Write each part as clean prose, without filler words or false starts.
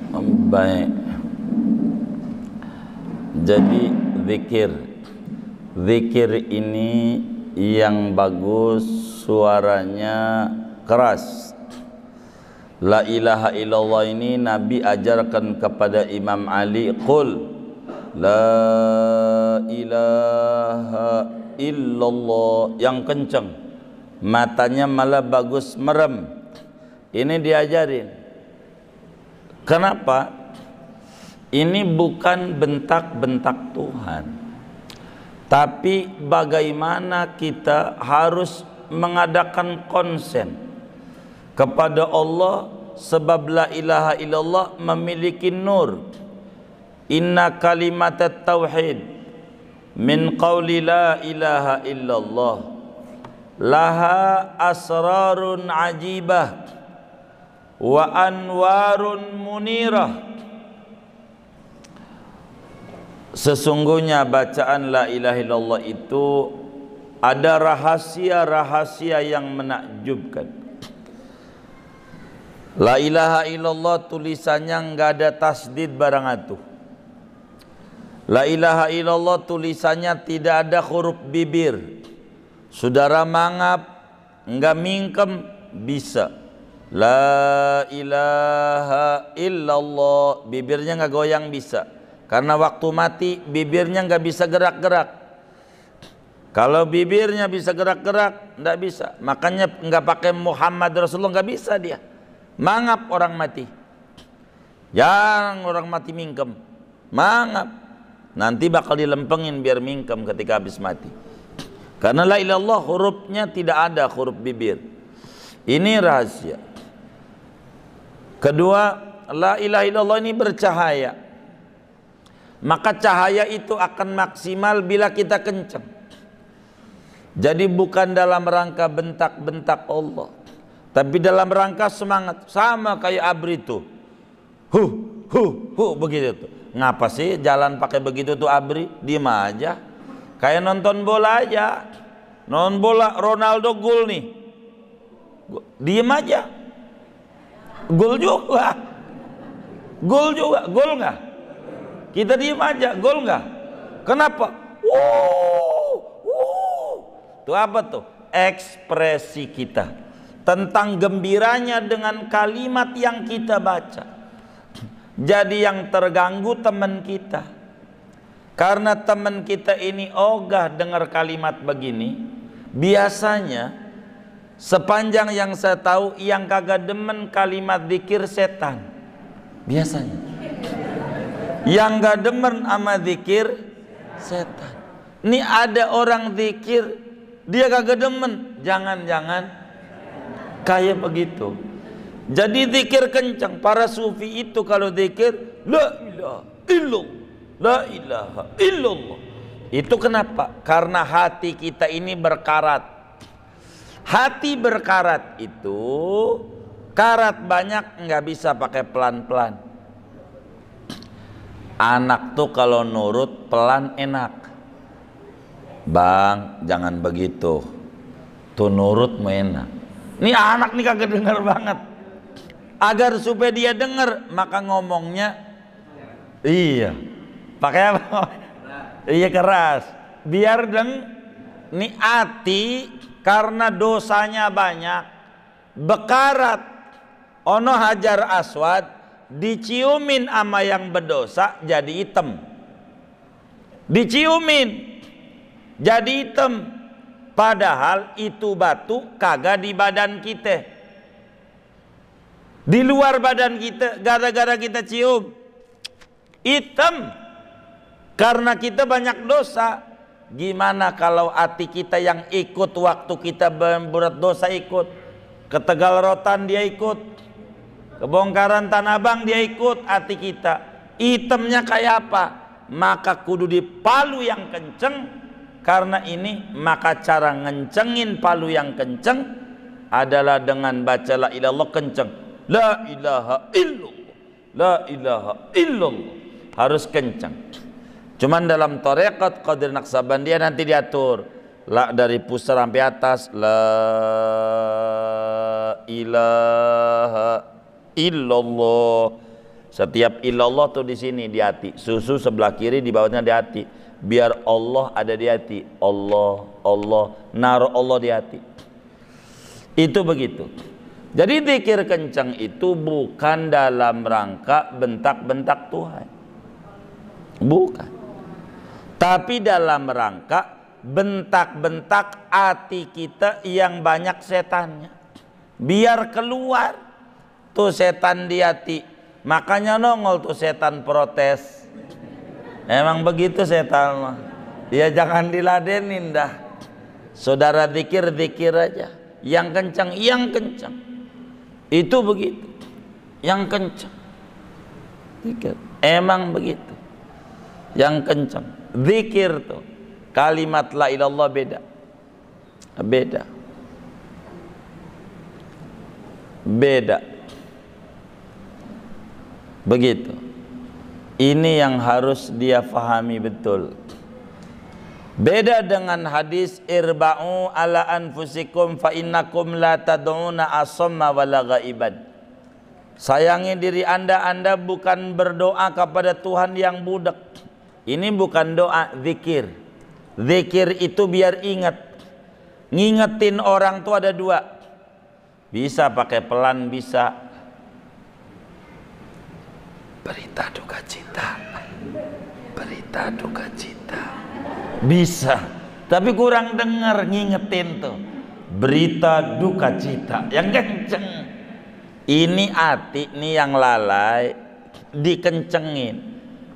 Baik. Jadi zikir ini yang bagus suaranya keras. La ilaha illallah ini Nabi ajarkan kepada Imam Ali, qul la ilaha illallah, yang kencang, matanya malah bagus merem. Ini diajarin. Kenapa? Ini bukan bentak-bentak Tuhan, tapi bagaimana kita harus mengadakan konsen kepada Allah, sebab la ilaha illallah memiliki nur. Inna kalimat tauhid min qawli la ilaha illallah laha asrarun ajibah wa anwarun munirah. Sesungguhnya bacaan la ilaha illallah itu ada rahasia-rahasia yang menakjubkan. La ilaha illallah tulisannya enggak ada tasdid barang atuh. La ilaha illallah tulisannya tidak ada huruf bibir. Saudara mangap enggak mingkem bisa. La ilaha illallah, bibirnya enggak goyang bisa. Karena waktu mati bibirnya nggak bisa gerak-gerak. Kalau bibirnya bisa gerak-gerak, nggak bisa. Makanya nggak pakai Muhammad Rasulullah, nggak bisa dia. Mangap orang mati. Jarang orang mati mingkem. Mangap. Nanti bakal dilempengin biar mingkem ketika habis mati. Karena la ilaha illallah hurufnya tidak ada huruf bibir. Ini rahasia. Kedua, la ilaha illallah ini bercahaya. Maka cahaya itu akan maksimal bila kita kencang. Jadi bukan dalam rangka bentak-bentak Allah, tapi dalam rangka semangat. Sama kayak abri itu, begitu tuh. Ngapa sih jalan pakai begitu tuh abri? Diem aja. Kayak nonton bola aja. Nonton bola Ronaldo gol nih, diem aja. Gol juga. Gol juga. Gol nggak? Kita diem aja, gol nggak? Kenapa? Itu apa tuh? Ekspresi kita tentang gembiranya dengan kalimat yang kita baca. Jadi yang terganggu teman kita, karena teman kita ini ogah dengar kalimat begini. Biasanya sepanjang yang saya tahu, yang kagak demen kalimat zikir setan. Biasanya yang gak demen sama zikir setan. Ini ada orang zikir dia kagak demen, jangan-jangan kayak begitu. Jadi zikir kencang. Para sufi itu kalau zikir la ilaha illallah, la ilaha illallah. Itu kenapa? Karena hati kita ini berkarat. Hati berkarat itu, karat banyak nggak bisa pakai pelan-pelan. Anak tuh kalau nurut pelan enak. Bang, jangan begitu. Tuh nurut mau enak. Ini anak nih kagak dengar banget. Agar supaya dia dengar, maka ngomongnya iya. Pakai apa? Iya keras. Biar nih hati karena dosanya banyak, bekarat. Ono hajar aswad diciumin ama yang berdosa jadi hitam. Diciumin jadi hitam, padahal itu batu kagak di badan kita, di luar badan kita. Gara-gara kita cium hitam karena kita banyak dosa. Gimana kalau hati kita yang ikut waktu kita berbuat dosa, ikut ke Tegal Rotan dia ikut, kebongkaran Tanah Abang dia ikut, hati kita hitamnya kayak apa? Maka kudu dipalu yang kenceng. Karena ini maka cara ngencengin palu yang kenceng adalah dengan baca la ilaha illallah kenceng. La ilaha illallah, la ilaha illallah, harus kenceng. Cuman dalam tarekat Qadir Naqsabandiyah nanti diatur la dari pusar sampai atas, la ilaha illallah, Setiap ilallah tuh di sini di hati, susu sebelah kiri, di bawahnya di hati. Biar Allah ada di hati. Allah, Allah, naruh Allah di hati. Itu begitu. Jadi zikir kencang itu bukan dalam rangka bentak-bentak Tuhan, bukan. Tapi dalam rangka bentak-bentak hati kita yang banyak setannya, biar keluar tuh setan di hati. Makanya nongol tuh setan protes. Emang begitu setan mah. Ya jangan diladenin dah. Saudara zikir aja. Yang kencang, yang kencang. Itu begitu. Yang kencang. Zikir. Emang begitu. Yang kencang. Zikir tuh. Kalimat la ilallah beda. Beda. Beda. Begitu. Ini yang harus dia fahami betul. Beda dengan hadis irba'u ala anfusikum fa innakum la tad'una asamma wala ghaiban. Sayangi diri Anda bukan berdoa kepada Tuhan yang budak. Ini bukan doa, zikir. Zikir itu biar ingat. Ngingetin orang tuh ada dua. Bisa pakai pelan, bisa berita duka cita, berita duka cita, bisa, tapi kurang dengar. Ngingetin tuh berita duka cita yang kenceng. Ini hati nih yang lalai, dikencengin.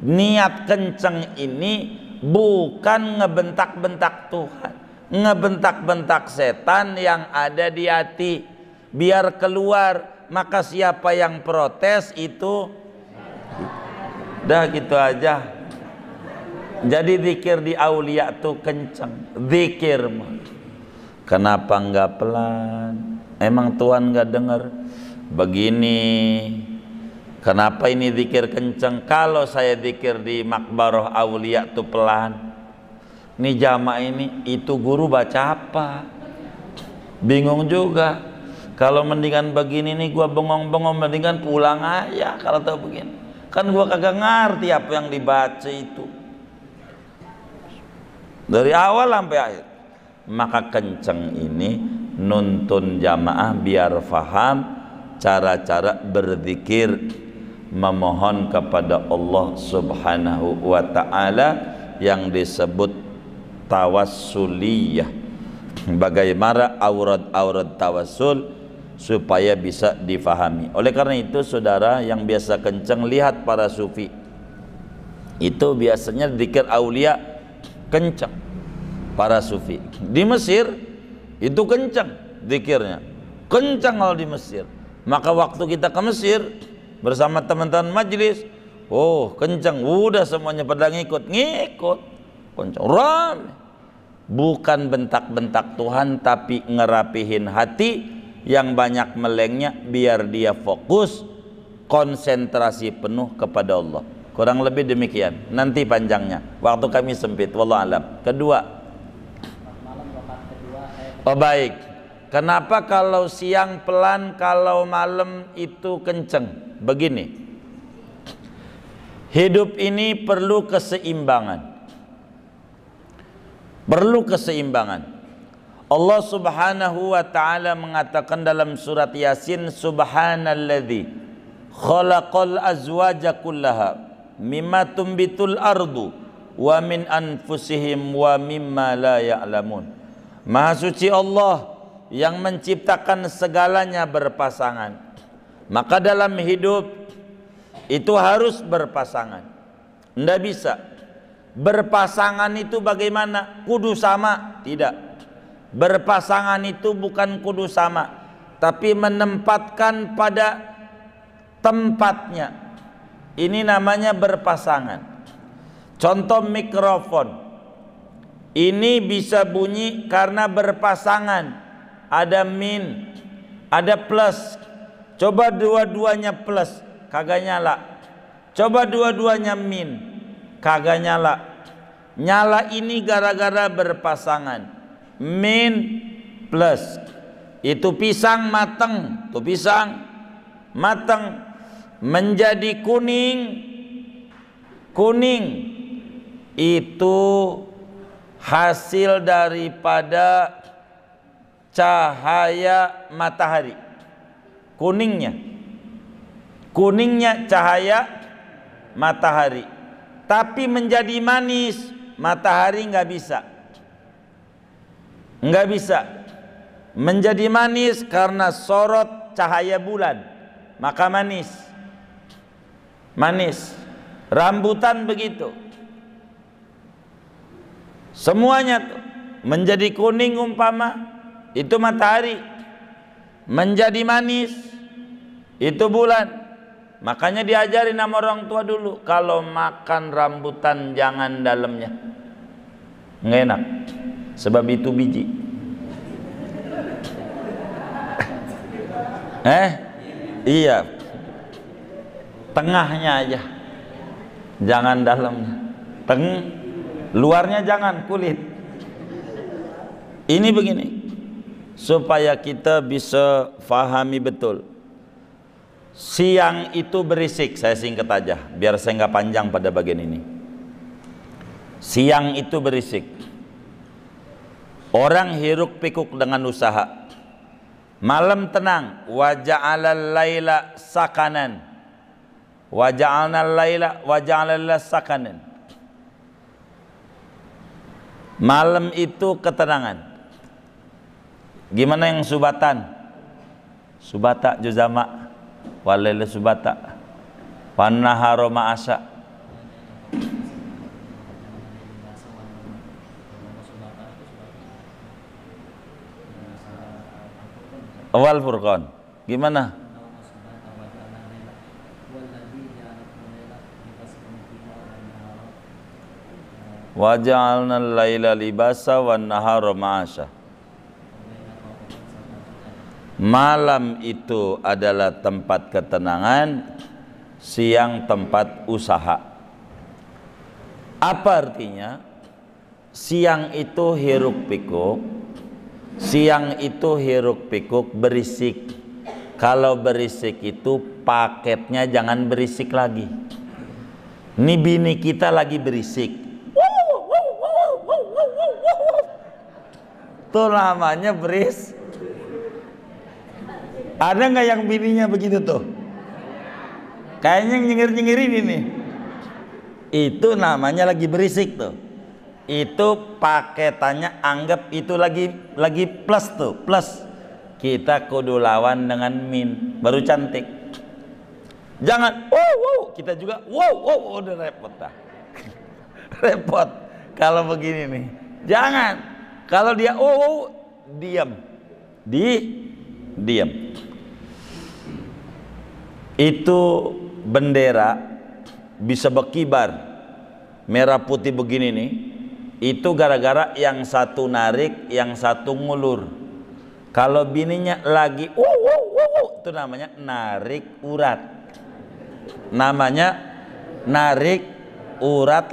Niat kenceng ini bukan ngebentak-bentak Tuhan, ngebentak-bentak setan yang ada di hati biar keluar. Maka siapa yang protes itu dah gitu aja. Jadi zikir di aulia tuh kencang. Zikir kenapa enggak pelan? Emang Tuhan enggak dengar? Begini. Kenapa ini zikir kencang? Kalau saya zikir di makbarah aulia tuh pelan. Ini jamaah ini, itu guru baca apa? Bingung juga. Kalau mendingan begini nih gua bengong-bengong, mendingan pulang aja kalau tahu begini. Kan gua kagak ngerti apa yang dibaca itu dari awal sampai akhir. Maka kenceng ini nuntun jamaah biar faham cara-cara berzikir, memohon kepada Allah Subhanahu wa ta'ala yang disebut tawassuliyah. Bagaimana aurat tawassul supaya bisa difahami. Oleh karena itu saudara yang biasa kencang, lihat para sufi itu biasanya zikir aulia kencang. Para sufi di Mesir itu kencang zikirnya, kencang kalau di Mesir. Maka waktu kita ke Mesir bersama teman-teman majelis, oh kencang, udah semuanya pada ngikut kencang, rame. Bukan bentak-bentak Tuhan, tapi ngerapihin hati yang banyak melengnya biar dia fokus, konsentrasi penuh kepada Allah. Kurang lebih demikian. Nanti panjangnya, waktu kami sempit, wallahu alam. Kedua, oh baik, kenapa kalau siang pelan, kalau malam itu kenceng? Begini, hidup ini perlu keseimbangan. Perlu keseimbangan. Allah Subhanahu wa ta'ala mengatakan dalam surat Yasin, subhanalladzi khalaqal azwaja kullaha mimma tumbitul ardu wa min anfusihim wa mimma la ya'lamun. Maha suci Allah yang menciptakan segalanya berpasangan. Maka dalam hidup itu harus berpasangan. Nggak bisa berpasangan itu bagaimana? Kudu sama? Tidak. Berpasangan itu bukan kudu sama, tapi menempatkan pada tempatnya. Ini namanya berpasangan. Contoh mikrofon. Ini bisa bunyi karena berpasangan. Ada min, ada plus. Coba dua-duanya plus, kagak nyala. Coba dua-duanya min, kagak nyala. Nyala ini gara-gara berpasangan. Min plus itu pisang mateng, tuh pisang mateng. menjadi kuning. Kuning itu hasil daripada cahaya matahari. Kuningnya cahaya matahari. Tapi menjadi manis, matahari nggak bisa menjadi manis karena sorot cahaya bulan, maka manis. Rambutan begitu, semuanya tuh menjadi kuning umpama itu matahari, menjadi manis itu bulan. Makanya diajarin sama orang tua dulu, kalau makan rambutan jangan dalamnya, nggak enak, sebab itu biji. Iya, tengahnya aja, jangan dalamnya. Luarnya jangan, kulit. Ini begini, supaya kita bisa fahami betul. Siang itu berisik, saya singkat aja biar saya nggak panjang pada bagian ini. Siang itu berisik, orang hiruk pikuk dengan usaha. Malam tenang, wa ja'alal laila sakanan, wa ja'alnal laila wa ja'alal sakanan. Malam itu ketenangan. Gimana yang subatan? Subata juzama walaila subata wan nahara ma'asa. Awal Furqan gimana? Wa ja'alna al-laila libasa wan nahara ma'asha. Malam itu adalah tempat ketenangan, siang tempat usaha. Apa artinya? Siang itu hiruk pikuk, siang itu hiruk pikuk berisik. Kalau berisik itu paketnya jangan berisik lagi. Ini bini kita lagi berisik, itu namanya beris. Ada nggak yang bininya begitu tuh? Kayaknya nyengir-nyengirin ini. Itu namanya lagi berisik tuh. Itu paketannya anggap itu lagi plus tuh, plus. Kita kudu lawan dengan min, baru cantik. Jangan wow, kita juga wow, udah repot dah. Repot kalau begini nih. Jangan. Kalau dia wow, diam. Diam. Itu bendera bisa berkibar merah putih begini nih, itu gara-gara yang satu narik, yang satu ngulur. Kalau bininya lagi itu namanya narik urat. Namanya narik urat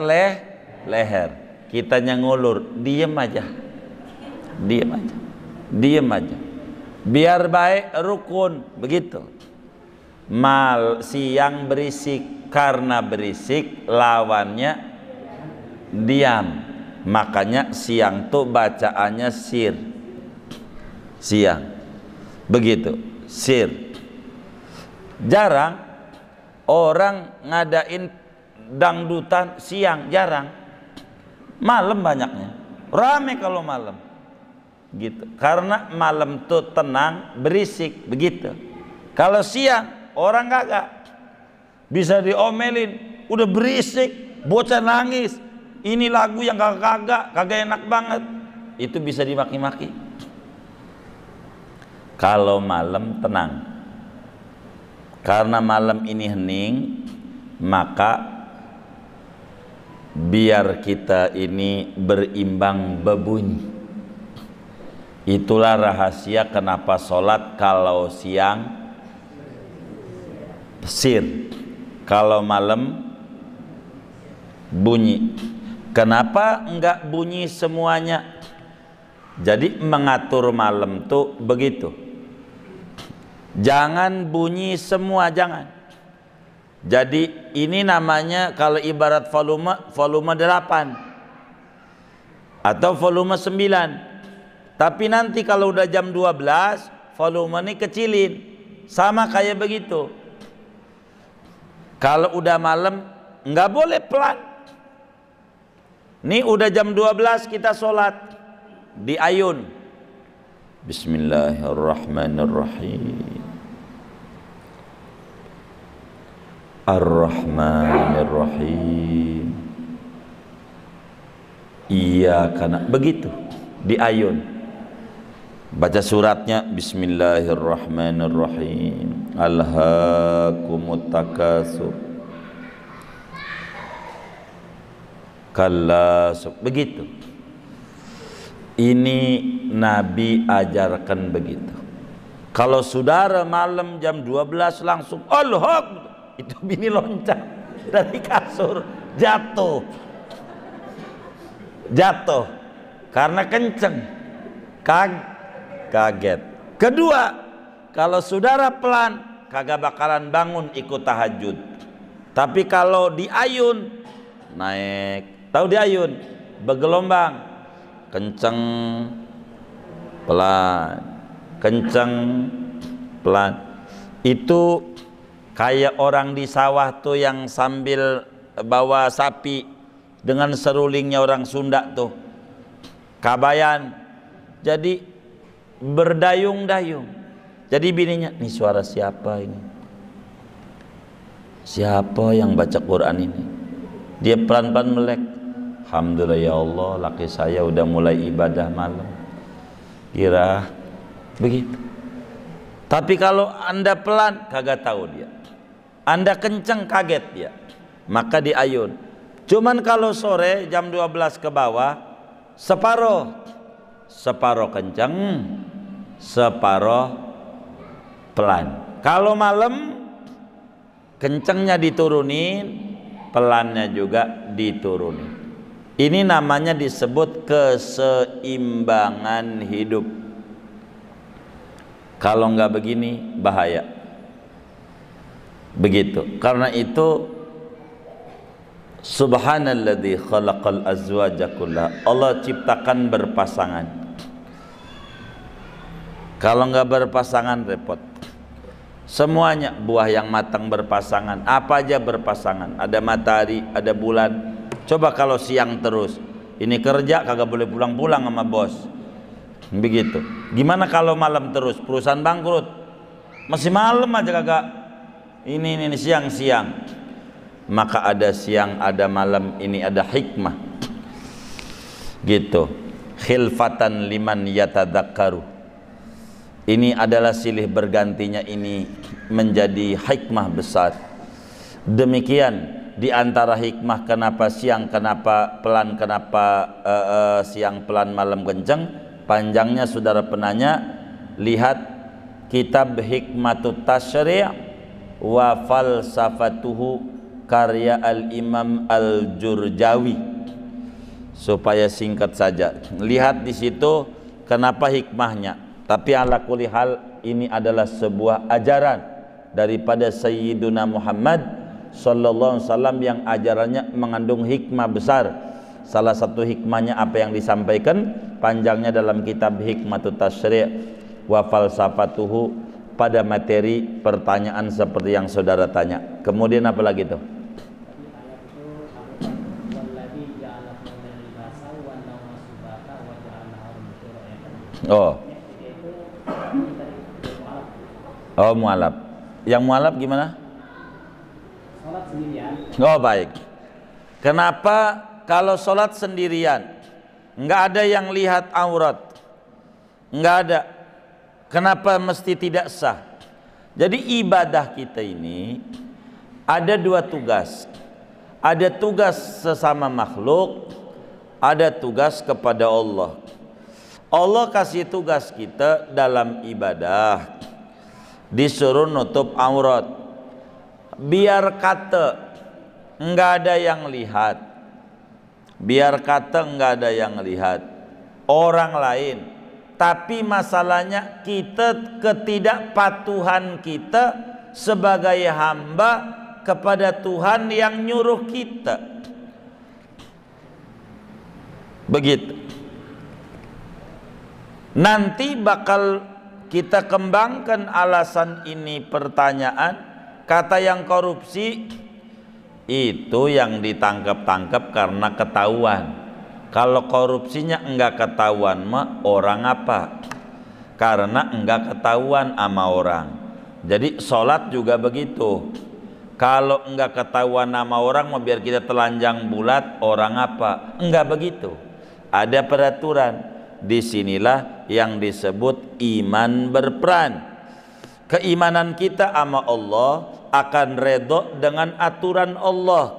leher. Kitanya ngulur, diem aja. Biar baik rukun, begitu. Siang berisik, karena berisik lawannya diam. Makanya siang tuh bacaannya sir. Siang begitu, sir. Jarang orang ngadain dangdutan siang, jarang. Malam banyaknya, rame kalau malam gitu, karena malam tuh tenang, berisik begitu. Kalau siang orang kagak bisa diomelin, udah berisik, bocah nangis, ini lagu yang kagak enak banget, itu bisa dimaki-maki. Kalau malam tenang, karena malam ini hening, maka biar kita ini berimbang bebunyi. Itulah rahasia kenapa sholat kalau siang sir, kalau malam bunyi. Kenapa enggak bunyi semuanya? Jadi mengatur malam tuh begitu. Jangan bunyi semua, jangan. Jadi ini namanya kalau ibarat volume 8 atau volume 9. Tapi nanti kalau udah jam 12 volume ini kecilin. Sama kayak begitu. Kalau udah malam nggak boleh pelan. Nih udah jam 12 kita sholat di ayun. Bismillahirrahmanirrahim. Ar-Rahmanir-Rahim. Iya karena begitu di ayun. Baca suratnya Bismillahirrahmanirrahim. Alhaakumut takasur. Kalla begitu. Ini Nabi ajarkan begitu. Kalau saudara malam jam 12 langsung Allah, itu bini loncat dari kasur, jatuh karena kenceng, kaget. Kedua, kalau saudara pelan kagak bakalan bangun ikut tahajud. Tapi kalau di ayun naik, tahu di ayun bergelombang, kenceng pelan, itu kayak orang di sawah tuh yang sambil bawa sapi dengan serulingnya orang Sunda tuh, kabayan. Jadi berdayung-dayung. Jadi bininya, nih suara siapa ini? Siapa yang baca Quran ini? Dia pelan-pelan melek. Alhamdulillah ya Allah, laki saya udah mulai ibadah malam. Kira begitu. Tapi kalau Anda pelan, kagak tahu dia. Anda kenceng, kaget dia. Maka di ayun. Cuman kalau sore jam 12 ke bawah, separuh kenceng, separuh pelan. Kalau malam kencengnya diturunin, pelannya juga diturunin. Ini namanya disebut keseimbangan hidup. Kalau nggak begini bahaya. Begitu. Karena itu subhanalladzi khalaqal azwaja kullaha. Allah ciptakan berpasangan. Kalau nggak berpasangan repot. Semuanya buah yang matang berpasangan, apa aja berpasangan. Ada matahari, ada bulan. Coba kalau siang terus, ini kerja kagak boleh pulang-pulang sama bos. Begitu. Gimana kalau malam terus, perusahaan bangkrut. Masih malam aja kagak. Ini siang-siang. Maka ada siang, ada malam, ini ada hikmah. Gitu. Khilfatan liman yatadzakkaru. Ini adalah silih bergantinya ini menjadi hikmah besar. Demikian di antara hikmah kenapa siang, kenapa pelan, kenapa siang pelan, malam kenceng. Panjangnya saudara penanya, lihat kitab Hikmatut Tasyri' wa Falsafatuhu karya Al-Imam Al-Jurjawi. Supaya singkat saja, lihat di situ kenapa hikmahnya. Tapi ala kulli hal ini adalah sebuah ajaran daripada Sayyiduna Muhammad sallallahu alaihi wasallam yang ajarannya mengandung hikmah besar. Salah satu hikmahnya apa yang disampaikan panjangnya dalam kitab Hikmatut Tasyri' wa Falsafatuhu pada materi pertanyaan seperti yang saudara tanya. Kemudian apa lagi tuh? Oh mualaf. Yang mualaf gimana? Sholat sendirian. Oh baik. Kenapa kalau sholat sendirian nggak ada yang lihat aurat? Nggak ada. Kenapa mesti tidak sah? Jadi ibadah kita ini ada dua tugas. Ada tugas sesama makhluk, ada tugas kepada Allah. Allah kasih tugas kita dalam ibadah, disuruh nutup aurat. Biar kata nggak ada yang lihat, biar kata nggak ada yang lihat orang lain. Tapi masalahnya kita ketidakpatuhan kita sebagai hamba kepada Tuhan yang nyuruh kita. Begitu. Nanti bakal kita kembangkan alasan ini pertanyaan. Kata yang korupsi itu yang ditangkap-tangkap karena ketahuan. Kalau korupsinya enggak ketahuan mah orang apa? Karena enggak ketahuan sama orang. Jadi sholat juga begitu. Kalau enggak ketahuan nama orang mau biar kita telanjang bulat, orang apa? Enggak begitu. Ada peraturan. Disinilah yang disebut iman berperan. Keimanan kita sama Allah akan redho dengan aturan Allah.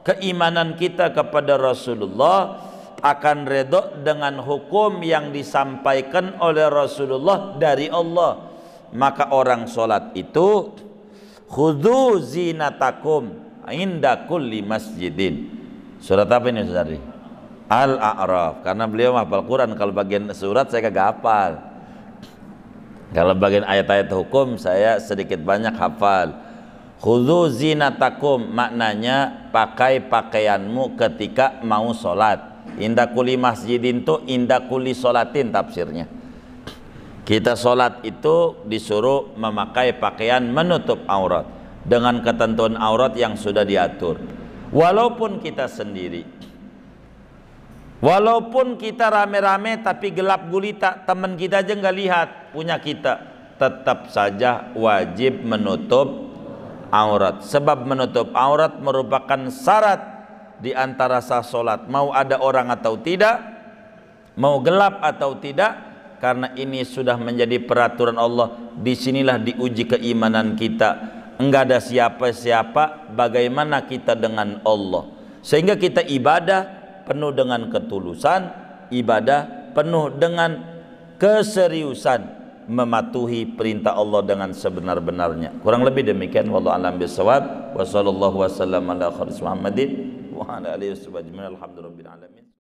Keimanan kita kepada Rasulullah akan redho dengan hukum yang disampaikan oleh Rasulullah dari Allah. Maka orang sholat itu khudhu zinatakum inda kulli masjidin. Surat apa ini saudari? Al-A'raf. Karena beliau hafal Quran, kalau bagian surat saya kagak hafal. Kalau bagian ayat-ayat hukum saya sedikit banyak hafal. Khudhu zinatakum maknanya pakai pakaianmu ketika mau sholat. Inda kulli masjidin itu inda kulli sholatin tafsirnya. Kita sholat itu disuruh memakai pakaian menutup aurat dengan ketentuan aurat yang sudah diatur. Walaupun kita sendiri, walaupun kita rame-rame tapi gelap gulita, teman kita aja nggak lihat punya kita, tetap saja wajib menutup aurat. Sebab menutup aurat merupakan syarat di antara sah sholat. Mau ada orang atau tidak, mau gelap atau tidak. Karena ini sudah menjadi peraturan Allah. Disinilah diuji keimanan kita. Enggak ada siapa-siapa, bagaimana kita dengan Allah. Sehingga kita ibadah penuh dengan ketulusan, ibadah penuh dengan keseriusan, mematuhi perintah Allah dengan sebenar-benarnya. Kurang lebih demikian. Wallahu a'lam bishawab. Wa sallallahu wasallam ala kharis Muhammadin wa ala alihi wasallam. Alhamdulillah rabbil alamin.